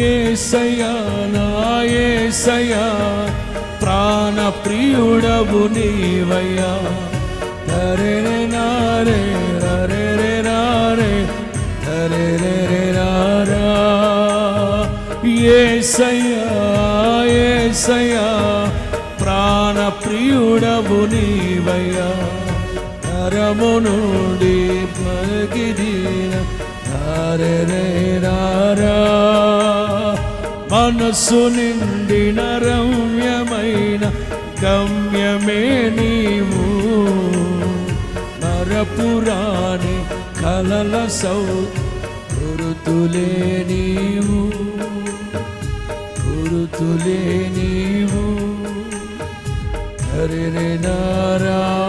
యేసయ్యా నా యేసయ్యా ప్రాణ ప్రియుడవు నీవయ్యా. రే నారే రే రే నారే రే రే రే నారా. యేసయ్యా యేసయ్యా ప్రాణ ప్రియుడవు నీవయ్యా. నరము నుండి పలికిదిన రే రే నారా. మనసు నిండిన రమ్యమైన గమ్యమే నీవు. నరపురాణి కలల గురుతులే నీవు. గురుతులే నీవు. హరి నారా.